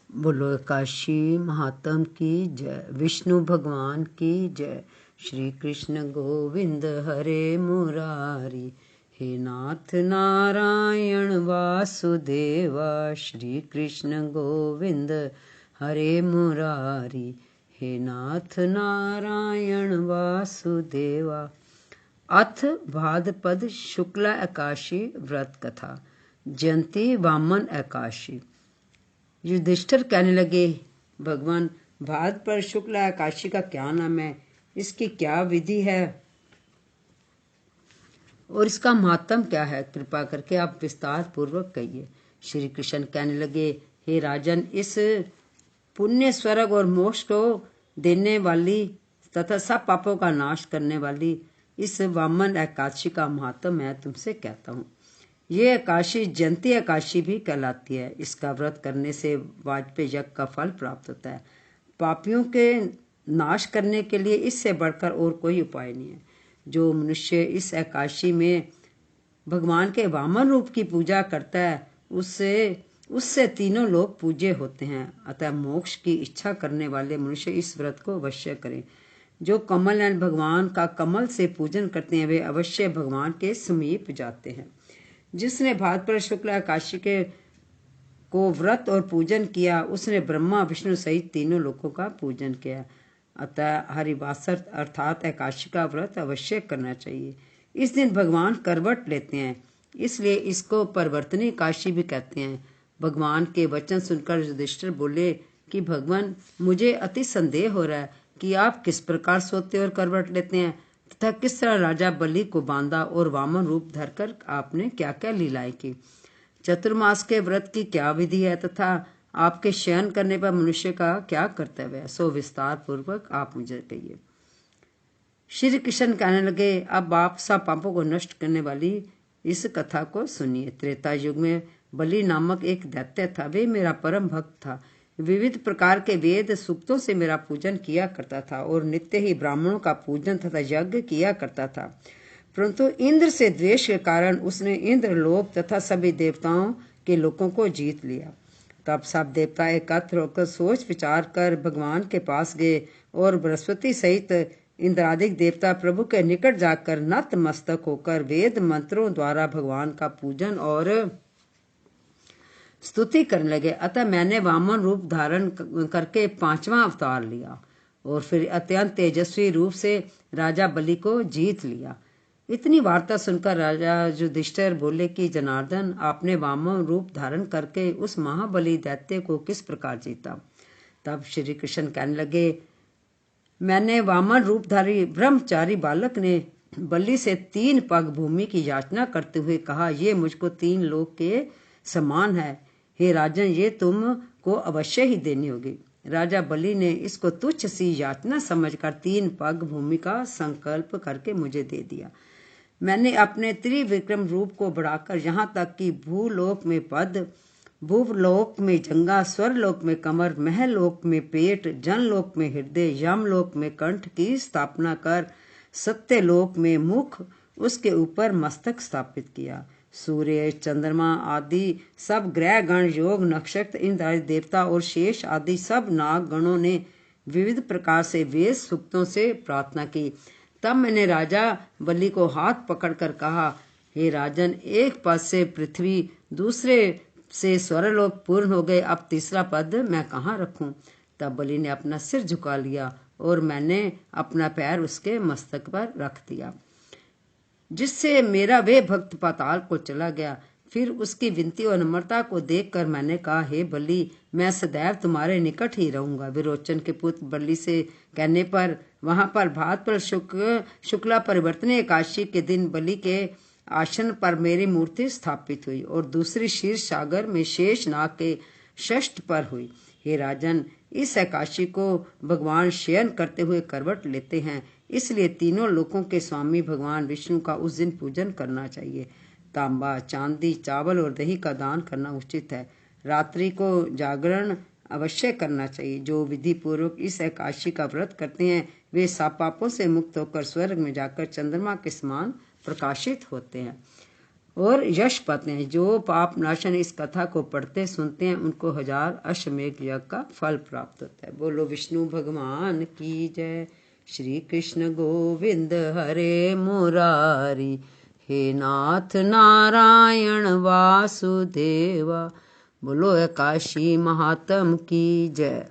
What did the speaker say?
बोलो काशी महात्म की जय, विष्णु भगवान की जय। श्री कृष्ण गोविंद हरे मुरारी, हे नाथ नारायण वासुदेवा। श्री कृष्ण गोविंद हरे मुरारी, हे नाथ नारायण वासुदेवा। अथ भाद्रपद शुक्ला एकादशी व्रत कथा। जयंती वामन एकादशी। युधिष्ठिर कहने लगे, भगवान भाद्रपद शुक्ला एकादशी का क्या नाम है, इसकी क्या विधि है और इसका महात्म क्या है? कृपा करके आप विस्तार पूर्वक कहिए। श्री कृष्ण कहने लगे, हे राजन, इस पुण्य स्वर्ग और मोक्ष को देने वाली तथा सब पापों का नाश करने वाली इस वामन एकादशी का महात्म मैं तुमसे कहता हूँ। ये एकादशी जयंती एकादशी भी कहलाती है। इसका व्रत करने से वाजपेयी यज्ञ का फल प्राप्त होता है। पापियों के नाश करने के लिए इससे बढ़कर और कोई उपाय नहीं है। जो मनुष्य इस एकादशी में भगवान के वामन रूप की पूजा करता है उससे तीनों लोग पूज्य होते हैं। अतः मोक्ष की इच्छा करने वाले मनुष्य इस व्रत को अवश्य करें। जो कमल एवं भगवान का कमल से पूजन करते हैं वे अवश्य भगवान के समीप जाते हैं। जिसने भाद्रपद शुक्ला एकादशी को व्रत और पूजन किया उसने ब्रह्मा विष्णु सहित तीनों लोकों का पूजन किया। अतः हरिवासर अर्थात एकादशी का व्रत अवश्य करना चाहिए। इस दिन भगवान करवट लेते हैं, इसलिए इसको परिवर्तनी एकादशी भी कहते हैं। भगवान के वचन सुनकर युधिष्ठिर बोले कि भगवान, मुझे अति संदेह हो रहा है कि आप किस प्रकार सोते और करवट लेते हैं तथा किस तरह राजा बलि को बांधा और वामन रूप धरकर आपने क्या क्या लीलाएं की। चतुर्मास के व्रत की क्या विधि है तथा आपके शयन करने पर मनुष्य का क्या कर्तव्य है, सो विस्तार पूर्वक आप मुझे कहिए। श्री कृष्ण कहने लगे, अब आप सब पापों को नष्ट करने वाली इस कथा को सुनिए। त्रेता युग में बलि नामक एक दैत्य था। वे मेरा परम भक्त था। विविध प्रकार के वेद सूक्तों से मेरा पूजन किया करता था और नित्य ही ब्राह्मणों का पूजन तथा यज्ञ किया करता था। परंतु इंद्र से द्वेष के कारण उसने इंद्रलोक तथा सभी देवताओं के लोगों को जीत लिया। तब सब देवता एकत्र होकर सोच विचार कर भगवान के पास गए और बृहस्पति सहित इंद्रादिक देवता प्रभु के निकट जाकर नतमस्तक होकर वेद मंत्रों द्वारा भगवान का पूजन और स्तुति करने लगे। अतः मैंने वामन रूप धारण करके 5वां अवतार लिया और फिर अत्यंत तेजस्वी रूप से राजा बलि को जीत लिया। इतनी वार्ता सुनकर राजा युधिष्ठिर बोले कि जनार्दन, आपने वामन रूप धारण करके उस महाबली दैत्य को किस प्रकार जीता? तब श्री कृष्ण कहने लगे, मैंने वामन रूपधारी ब्रह्मचारी बालक ने बलि से 3 पग भूमि की याचना करते हुए कहा, ये मुझको 3 लोक के समान है। हे राजन, ये तुम को अवश्य ही देनी होगी। राजा बलि ने इसको तुच्छ सी याचना समझकर 3 पग भूमि का संकल्प करके मुझे दे दिया। मैंने अपने त्रिविक्रम रूप को बढ़ाकर यहाँ तक कि भूलोक में पद, भूलोक में जंगा, स्वरलोक में कमर, महलोक में पेट, जनलोक में हृदय, यमलोक में कंठ की स्थापना कर सत्यलोक में मुख, उसके ऊपर मस्तक स्थापित किया। सूर्य, चंद्रमा आदि सब ग्रह गण, योग, नक्षत्र, इंद्र आदि देवता और शेष आदि सब नाग गणों ने विविध प्रकार से वेद सूक्तों से प्रार्थना की। तब मैंने राजा बलि को हाथ पकड़कर कहा, हे राजन, एक पद से पृथ्वी, दूसरे से स्वरलोक पूर्ण हो गए, अब तीसरा पद मैं कहाँ रखूं? तब बलि ने अपना सिर झुका लिया और मैंने अपना पैर उसके मस्तक पर रख दिया, जिससे मेरा वे भक्त पाताल को चला गया। फिर उसकी विनती और नम्रता को देखकर मैंने कहा, हे बलि, मैं सदैव तुम्हारे निकट ही रहूंगा। विरोचन के पुत्र बलि से कहने पर वहां पर भाद्रपद शुक्ला परिवर्तनी एकादशी के दिन बलि के आसन पर मेरी मूर्ति स्थापित हुई और दूसरी क्षीर सागर में शेष नाग के षष्ठ पर हुई। हे राजन, इस एकादशी को भगवान शयन करते हुए करवट लेते हैं, इसलिए तीनों लोकों के स्वामी भगवान विष्णु का उस दिन पूजन करना चाहिए। तांबा, चांदी, चावल और दही का दान करना उचित है। रात्रि को जागरण अवश्य करना चाहिए। जो विधि पूर्वक इस एकादशी का व्रत करते हैं वे सब पापों से मुक्त होकर स्वर्ग में जाकर चंद्रमा के समान प्रकाशित होते हैं। और यश पाते हैं। जो पाप नाशन इस कथा को पढ़ते सुनते हैं उनको 1000 अश्वमेघ यज्ञ का फल प्राप्त होता है। बोलो विष्णु भगवान की जय। श्री कृष्ण गोविंद हरे मुरारी, हे नाथ नारायण वासुदेवा। बोलो काशी महात्म की जय।